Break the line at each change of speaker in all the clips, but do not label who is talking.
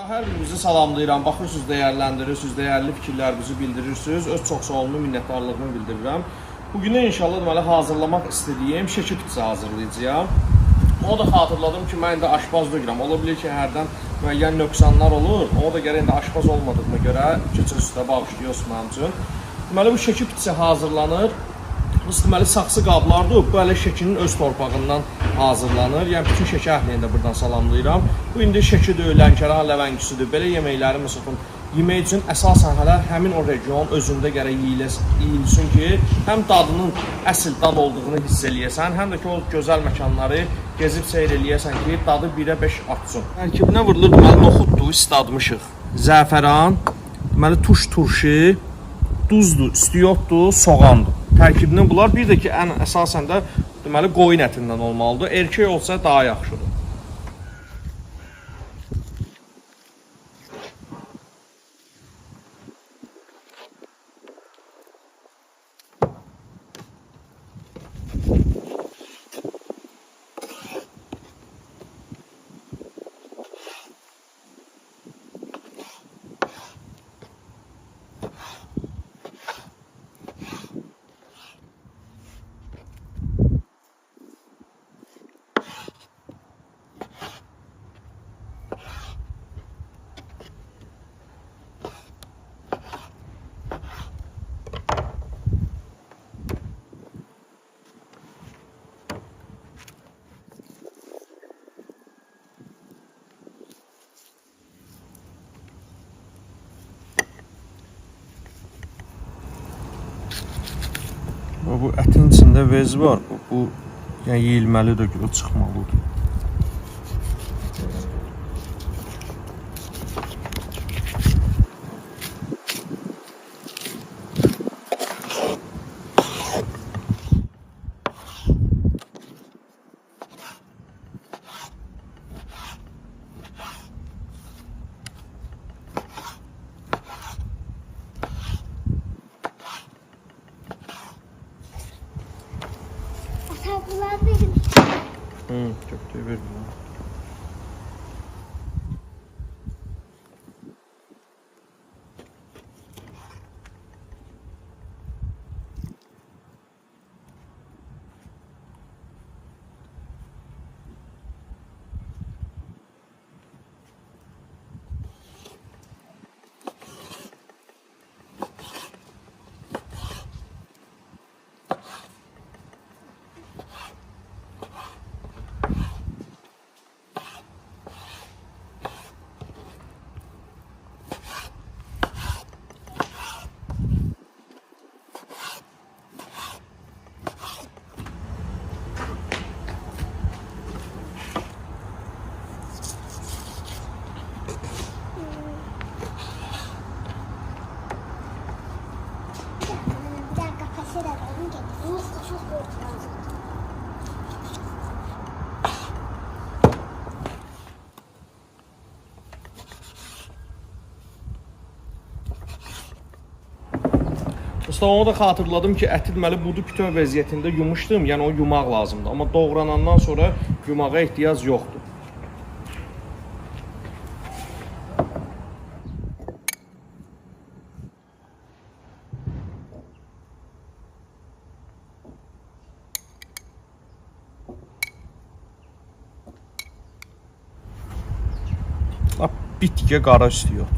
Hər birinizi salamlayıram. Baxırsınız, dəyərləndirirsiniz, dəyərli fikirlərinizi bildirirsiniz. Öz çox sağ olun, minnətdarlığımı bildirirəm. Bugün inşallah deməli hazırlamaq istədiyim şəkil pizzası hazırlayacağam. O da xatırladım ki, mən indi aşpaz deyirəm. Ola bilər ki, hərdən müəyyən nöqsanlar olur. O da gərək indi aşpaz olmadığıma görə keçir üstə bağışlayıyorsunuz mənim üçün. Deməli bu şəkil pizzası hazırlanır. Bu deməli saxsı qablardır. Bu hələ şəkinin öz torpağından hazırlanır. Yəni bütün şəki əhlini də buradan salamlayıram. Bu indi şəkidir, Lənkəran ləvəngisidir. Belə yeməkləri məsələn yemək üçün əsasən hələ həmin o region özündə gərək yeyilsin ki, həm dadının əsl dad olduğunu hiss eləyəsən, həm də ki o gözəl məkanları gezib seyr eləyəsən ki, dadı 1-ə 5 artsın. Tərkibinə vurulur deməli noxuddur, isladmışıq. Zəfəran, deməli turşu, duzdur, istiyotdur, soğandır. Tərkibindən bunlar. Bir də ki, ən əsasən də deməli qoyun ətindən olmalıdır. Erkək olsa daha yaxşıdır. Bu ətin içində vez var. Bu yəni yeyilməlidir, o çıxmalıdır. Köftəyi ver buna. Onu da xatırladım ki, əti deməli budu bütöv vəziyyətində yumuşdum, yəni o yumaq lazımdır. Amma doğranandan sonra yumağa ehtiyac yoxdur. Bitkiyə qara istəyir.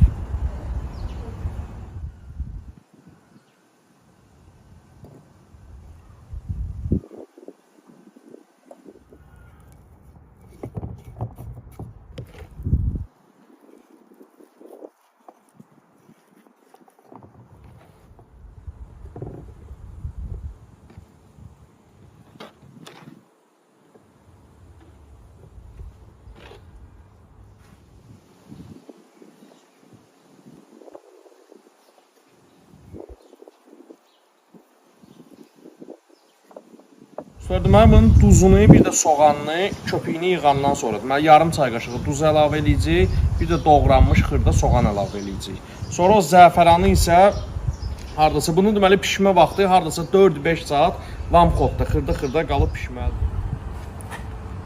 Deməli bunun duzunu, bir də soğanını, köpüyünü yığandan sonra deməli yarım çay qaşığı duz əlavə edəcəyik, bir də doğranmış xırda soğan əlavə edəcəyik. Sonra o zəfəranı isə hardasa bunu deməli pişmə vaxtı hardasa 4-5 saat vam xodda xırda qalıb pişməlidir.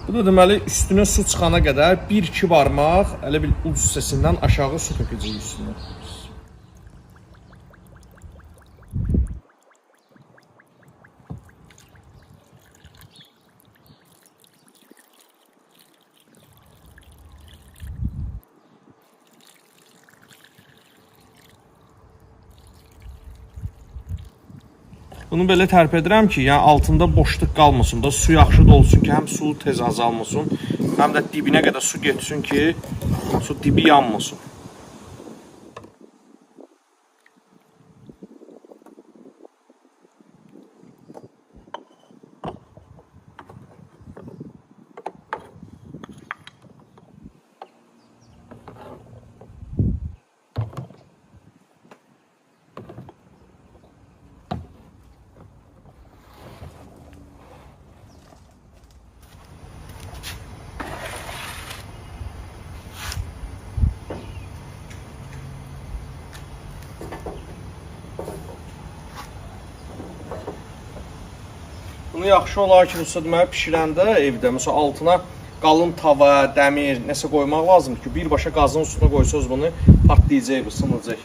Bu da deməli üstünə su çıxana qədər 1-2 barmaq elə bir uc hissəsindən aşağı su tökəcəyik üstünə. Bunu belə tərpədirəm ki, yəni altında boşluq qalmasın da, su yaxşı dolsun ki, həm su tez azalmasın, həm də dibinə qədər su getsin ki, su dibi yanmasın. Bunu yaxşı olar ki, deməli pişirəndə evdə, məsələn altına qalın tava, dəmir, nəsə qoymaq lazımdır ki, birbaşa qazın üstünə qoysanız bunu partlayacaq, sınacaq.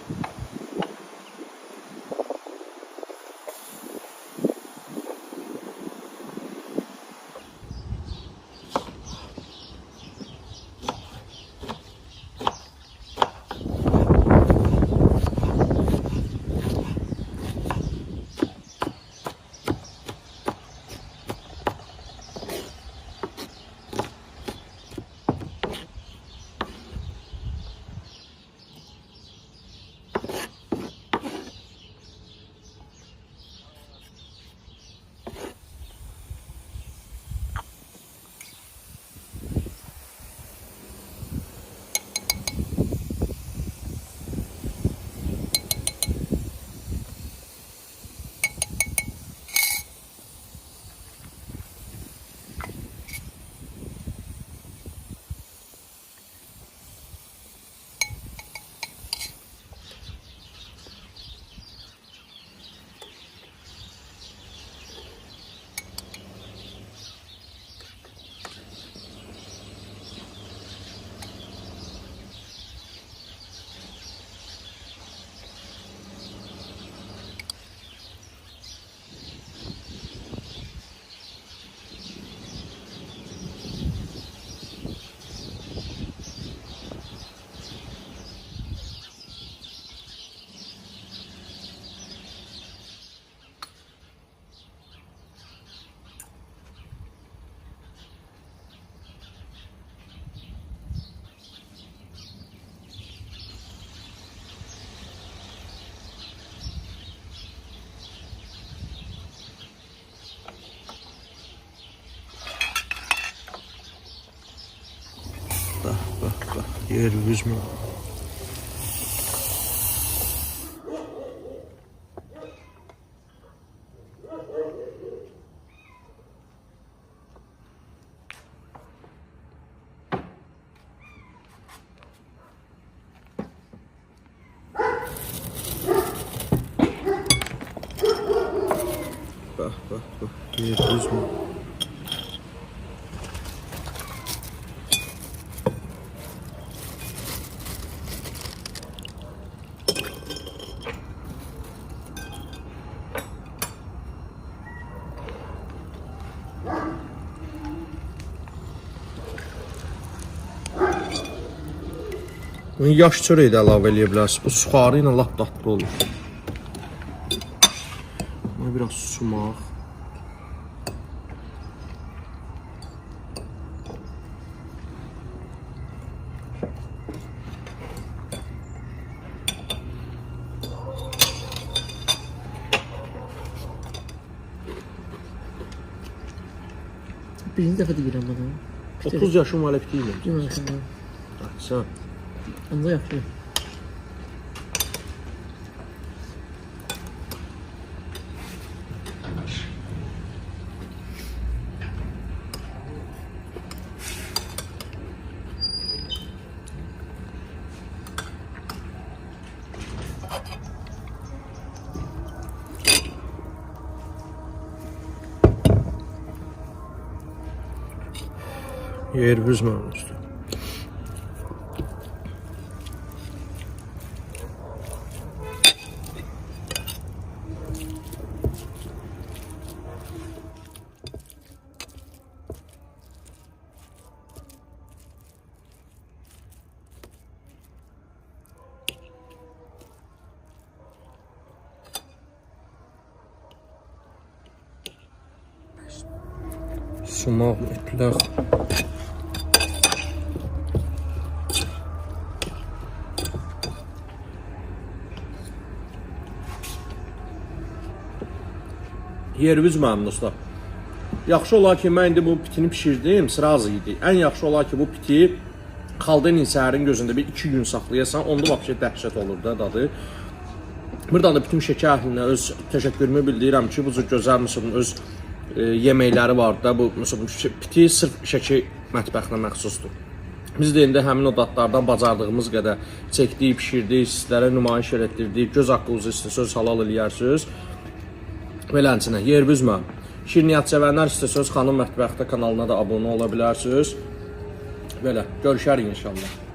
Bak, yer yüzme. Bak, yer yüzme. Bunu yaş çörəyi də əlavə eləyə bilərsiniz. Bu suxarı ilə lap dadlı olur. Buna biraz sumaq.
Birinci dəfə deyirəm bunu.
30 yaşım var, hələ deyiləm.
Deməsin.
Sən.
Onda yaxşı.
Yer büzməmiş. Sumaq, etlər. Yerimiz mənim dostlar. Yaxşı olar ki, mən indi bu pitini pişirdim, sıraz idi. Ən yaxşı olar ki, bu piti xaldenin səhərin gözündə bir 2 gün saxlayasan, onda vəbşə dəhşət olur da dadı. Buradan da bütün şəkər əhlinə öz təşəkkürümü bildirirəm ki, bu cür gözəl Mısırın öz yeməkləri var da, bu Mısırın piti sırf şəki mətbəxinə məxsusdur. Biz də indi həmin o dadlardan bacardığımız qədər çəkdik, pişirdik, sizlərə nümayiş etdirdik, göz haqqınızı istəsəz halal eləyərsiniz. Belənçinə, yer büzmə. Şirniyyat sevənlər istəsəz Xanım Mətbəxdə kanalına da abunə ola bilərsiniz. Belə, görüşərik inşallah.